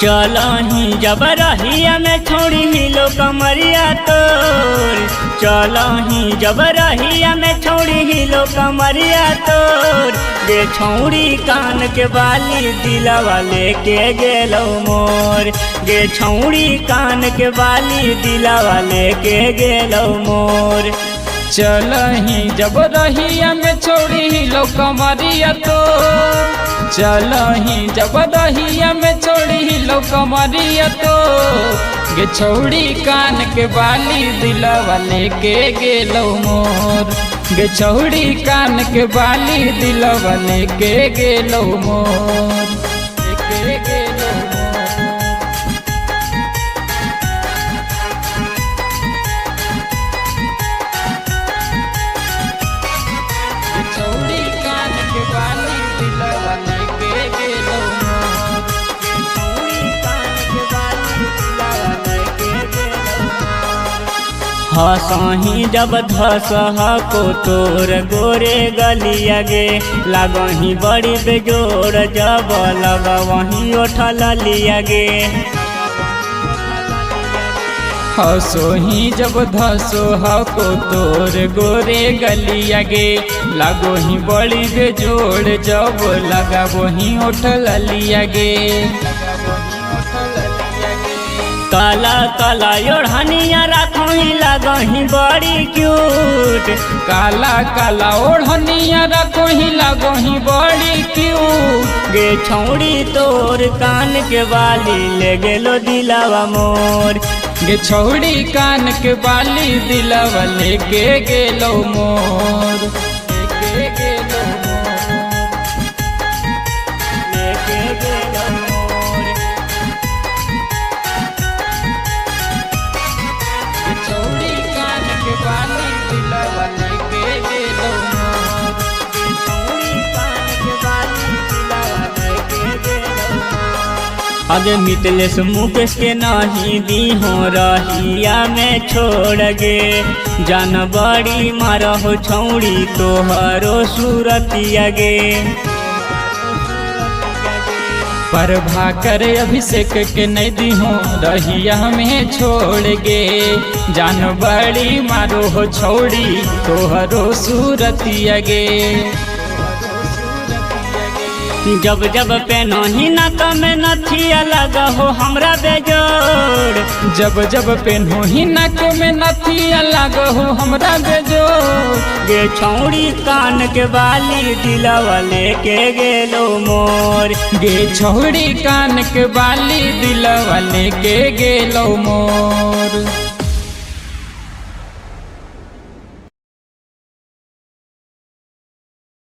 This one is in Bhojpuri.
चलही जब रहिया में छोड़ी हिलो कमरिया तोर, चलही जब रहिया में छोड़ी हिलो कमरिया तोर। गे छौड़ी कान के बाली दिलवा लेके गेलो मोर, गे छौड़ी कान के बाली दिलवा लेके गेलो मोर। चलही जब रहिया में छोड़ी हिलो कमरिया तोर, चलही जब रहिया में छोड़ी हिलो कमरिया तोर। गे छौड़ी कान के बाली दिलवा लेके गेलो मोर, गे छौड़ी कान के बाली दिलवा लेके गेलो मोर, लेके गेलो मोर। गे छौड़ी कान के बाली दिलवा लेके गेलो मोर, गे छौड़ी कान के बाली दिलवा लेके गेलो मोर। हंसही जब धसह को तोर गोरे गलिया गे, लागही बड़ी बेजोर जब लगवही उठल लिया गे। हंसोही जब धसो को तोर गोरे गलिया गे, लागोही बड़ी बेजोड़ जब लगावही उठल लिया गे। काला काला ओढ़निया राखही लागही बड़ी क्यूट, काला काला ओढ़निया रखोही लागोही बड़ी क्यूट। गे छौड़ी तोर कान के बाली ले गेलो दिलवा मोर, गे छौड़ी कान के बाली दिलवा लेके गेलो मोर, लेके गेलो मोर, लेके गेलो मोर। गे छौड़ी कान के बाली दिलवा लेके गेलो मोर। गे छौड़ी कान के बाली दिलवा लेके गेलो मोर। आगे मितलेश मुकेश के नहीं दी हो रहिया में छोड़ गे, जान बड़ी मारहो छौड़ी तोहरो सूरतिया गे। प्रभाकर अभिषेक के नहीं दी हो रहिया में छोड़ गे, जान बड़ी मारो हो छौड़ी तोहरो सूरतिया गे। जब जब पेनही नाक में नथिया लगा हो हमरा बेजोड़, जब जब पेन्हो ही नाक में नथिया लागो हो हमरा बेजोड़। गे छौड़ी कान के बाली दिलवा लेके गेलो मोर, गे छौड़ी कान के बाली दिलवा लेके गेलो मोर।